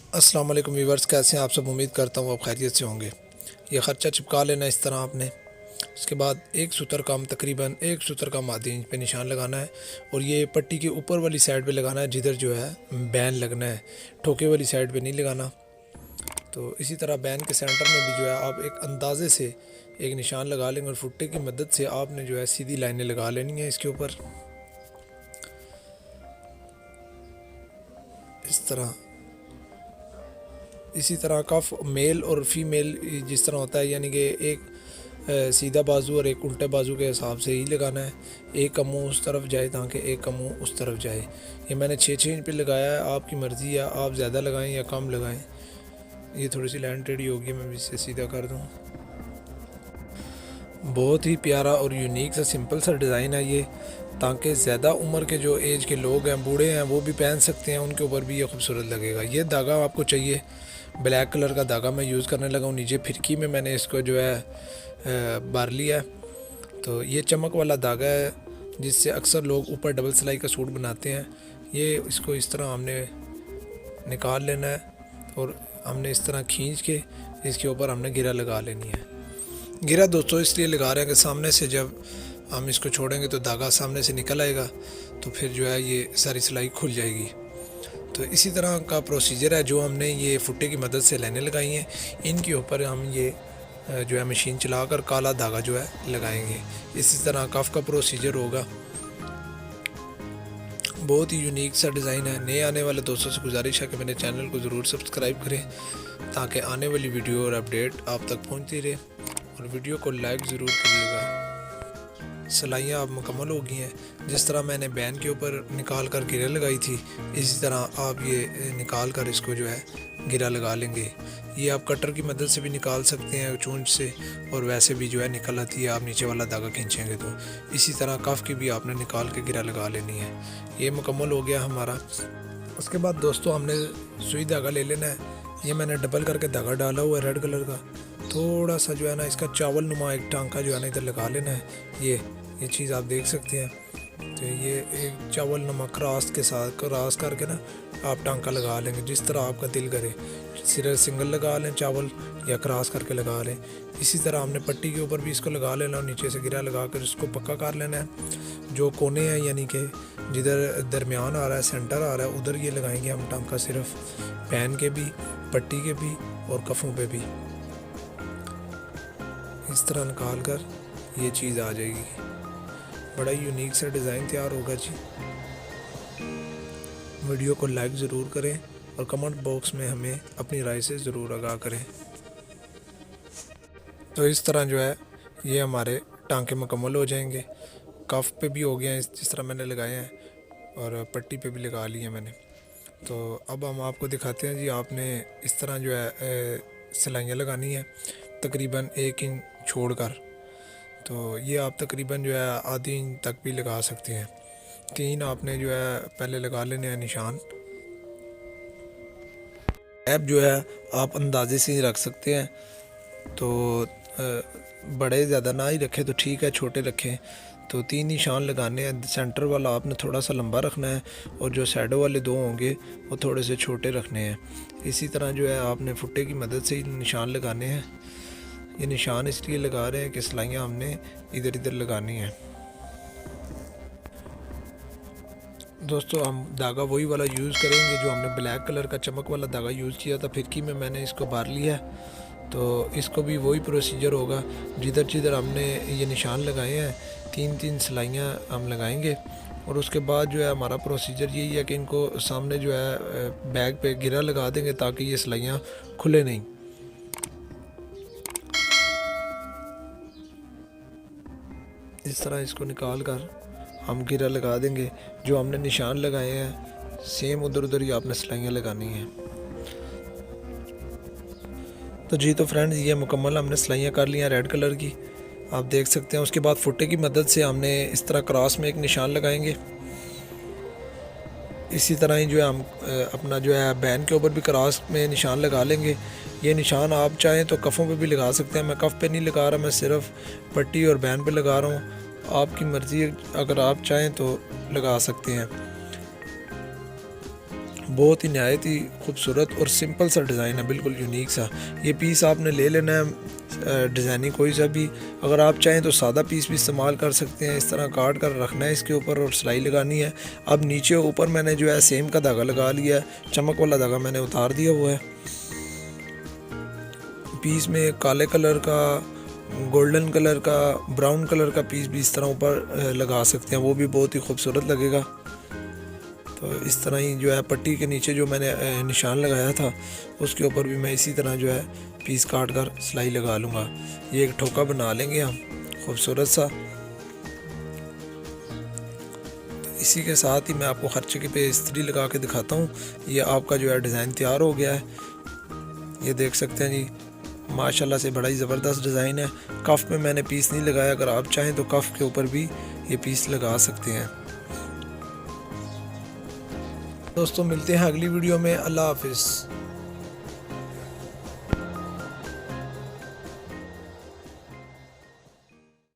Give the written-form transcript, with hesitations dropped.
अस्सलाम वालेकुम व्यूवर्स, कैसे हैं आप सब। उम्मीद करता हूँ आप खैरियत से होंगे। ये ख़र्चा चिपका लेना इस तरह आपने। उसके बाद एक सूत्र का हम तकरीबन एक सूत्र का आधी इंच पे निशान लगाना है और ये पट्टी के ऊपर वाली साइड पे लगाना है, जिधर जो है बैन लगना है, ठोके वाली साइड पे नहीं लगाना। तो इसी तरह बैन के सेंटर में भी जो है आप एक अंदाजे से एक निशान लगा लेंगे और फुट्टे की मदद से आपने जो है सीधी लाइनें लगा लेनी है इसके ऊपर इस तरह। इसी तरह का मेल और फीमेल जिस तरह होता है, यानी कि एक सीधा बाजू और एक उल्टे बाजू के हिसाब से ही लगाना है। एक का मुँह उस तरफ जाए ताकि एक का मुँह उस तरफ जाए। ये मैंने 6 इंच पे लगाया है, आपकी मर्ज़ी है आप ज़्यादा लगाएं या कम लगाएं। ये थोड़ी सी लाइन टेढ़ी होगी, मैं इसे सीधा कर दूँ। बहुत ही प्यारा और यूनिक सा सिंपल सा डिज़ाइन है ये, ताकि ज़्यादा उम्र के जो एज के लोग हैं, बूढ़े हैं, वो भी पहन सकते हैं, उनके ऊपर भी ये खूबसूरत लगेगा। ये धागा आपको चाहिए ब्लैक कलर का धागा मैं यूज़ करने लगा हूँ। नीचे फिरकी में मैंने इसको जो है बार लिया है। तो ये चमक वाला धागा है जिससे अक्सर लोग ऊपर डबल सिलाई का सूट बनाते हैं। ये इसको इस तरह हमने निकाल लेना है और हमने इस तरह खींच के इसके ऊपर हमने गिरा लगा लेनी है। गिरा दोस्तों इसलिए लगा रहे हैं कि सामने से जब हम इसको छोड़ेंगे तो धागा सामने से निकल आएगा, तो फिर जो है ये सारी सिलाई खुल जाएगी। तो इसी तरह का प्रोसीजर है जो हमने ये फुट्टे की मदद से लाइनें लगाई हैं, इनके ऊपर हम ये जो है मशीन चलाकर काला धागा जो है लगाएंगे। इसी तरह कफ का प्रोसीजर होगा। बहुत ही यूनिक सा डिज़ाइन है। नए आने वाले दोस्तों से गुजारिश है कि मेरे चैनल को ज़रूर सब्सक्राइब करें ताकि आने वाली वीडियो और अपडेट आप तक पहुंचती रहे, और वीडियो को लाइक ज़रूर करिएगा। सिलाइयाँ अब मुकम्मल हो गई हैं। जिस तरह मैंने बैन के ऊपर निकाल कर गिरा लगाई थी, इसी तरह आप ये निकाल कर इसको जो है गिरा लगा लेंगे। ये आप कटर की मदद से भी निकाल सकते हैं चूंच से, और वैसे भी जो है निकल आती है आप नीचे वाला धागा खींचेंगे तो। इसी तरह कफ की भी आपने निकाल के गिरा लगा लेनी है। ये मुकम्मल हो गया हमारा। उसके बाद दोस्तों हमने सुई धागा ले लेना है। ये मैंने डबल करके धागा डाला हुआ है रेड कलर का। थोड़ा सा जो है ना इसका चावल नुमा एक टांका जो है ना इधर लगा लेना है। ये चीज़ आप देख सकते हैं। तो ये एक चावल नुमा क्रॉस के साथ क्रॉस करके ना आप टांका लगा लेंगे, जिस तरह आपका दिल करे। सिर्फ सिंगल लगा लें चावल या क्रॉस करके लगा लें। इसी तरह हमने पट्टी के ऊपर भी इसको लगा लेना और नीचे से गिरा लगा कर इसको पक्का कर लेना है। जो कोने हैं यानी कि जिधर दरमियान आ रहा है, सेंटर आ रहा है, उधर ये लगाएंगे हम टांका, सिर्फ पैन के भी, पट्टी के भी और कफ़ों पे भी। इस तरह निकाल कर ये चीज़ आ जाएगी। बड़ा यूनिक सा डिज़ाइन तैयार होगा जी। वीडियो को लाइक ज़रूर करें और कमेंट बॉक्स में हमें अपनी राय से ज़रूर आगाह करें। तो इस तरह जो है ये हमारे टांके मुकम्मल हो जाएंगे। कफ पे भी हो गए हैं जिस तरह मैंने लगाए हैं, और पट्टी पे भी लगा ली है मैंने। तो अब हम आपको दिखाते हैं जी, आपने इस तरह जो है सिलाइयाँ लगानी है तकरीबन 1 इंच छोड़कर। तो ये आप तकरीबन जो है आधी इंच तक भी लगा सकते हैं। 3 आपने जो है पहले लगा लेने हैं निशान। ऐप जो है आप अंदाजे से ही रख सकते हैं, तो बड़े ज़्यादा ना ही रखें तो ठीक है, छोटे रखें। तो 3 निशान लगाने हैं। सेंटर वाला आपने थोड़ा सा लंबा रखना है और जो साइडों वाले 2 होंगे वो थोड़े से छोटे रखने हैं। इसी तरह जो है आपने फुट्टे की मदद से ही निशान लगाने हैं। ये निशान इसलिए लगा रहे हैं कि सिलाइयाँ हमने इधर इधर लगानी हैं। दोस्तों हम धागा वही वाला यूज़ करेंगे जो हमने ब्लैक कलर का चमक वाला धागा यूज़ किया था। फिरकी में मैंने इसको बार लिया है। तो इसको भी वही प्रोसीजर होगा। जिधर जिधर हमने ये निशान लगाए हैं 3-3 सिलाइयाँ हम लगाएंगे, और उसके बाद जो है हमारा प्रोसीजर यही है कि इनको सामने जो है बैग पे गिरा लगा देंगे ताकि ये सिलाइयाँ खुले नहीं। इस तरह इसको निकाल कर हम गिरा लगा देंगे। जो हमने निशान लगाए हैं सेम उधर उधर ही आपने सिलाइयाँ लगानी हैं। तो जी तो फ्रेंड्स ये मुकम्मल हमने सिलाइयाँ कर ली हैं रेड कलर की, आप देख सकते हैं। उसके बाद फुट्टे की मदद से हमने इस तरह क्रॉस में एक निशान लगाएंगे। इसी तरह ही जो है हम अपना जो है बैन के ऊपर भी क्रॉस में निशान लगा लेंगे। ये निशान आप चाहें तो कफ़ों पे भी लगा सकते हैं। मैं कफ़ पे नहीं लगा रहा, मैं सिर्फ पट्टी और बैन पे लगा रहा हूँ। आपकी मर्ज़ी, अगर आप चाहें तो लगा सकते हैं। बहुत ही नहायत ही खूबसूरत और सिंपल सा डिज़ाइन है, बिल्कुल यूनिक सा। ये पीस आपने ले लेना है डिज़ाइनिंग कोई सा भी। अगर आप चाहें तो सादा पीस भी इस्तेमाल कर सकते हैं। इस तरह काट कर रखना है इसके ऊपर और सिलाई लगानी है। अब नीचे ऊपर मैंने जो है सेम का धागा लगा लिया है, चमक वाला धागा मैंने उतार दिया हुआ है। पीस में काले कलर का, गोल्डन कलर का, ब्राउन कलर का पीस भी इस तरह ऊपर लगा सकते हैं, वो भी बहुत ही खूबसूरत लगेगा। तो इस तरह ही जो है पट्टी के नीचे जो मैंने निशान लगाया था उसके ऊपर भी मैं इसी तरह जो है पीस काट कर सिलाई लगा लूँगा। ये एक ठोका बना लेंगे हम खूबसूरत सा। तो इसी के साथ ही मैं आपको खर्चे पे इस्त्री लगा के दिखाता हूँ। ये आपका जो है डिज़ाइन तैयार हो गया है, ये देख सकते हैं जी, माशाल्लाह से बड़ा ही ज़बरदस्त डिज़ाइन है। कफ़ में मैंने पीस नहीं लगाया, अगर आप चाहें तो कफ़ के ऊपर भी ये पीस लगा सकते हैं। दोस्तों मिलते हैं अगली वीडियो में। अल्लाह हाफिज़।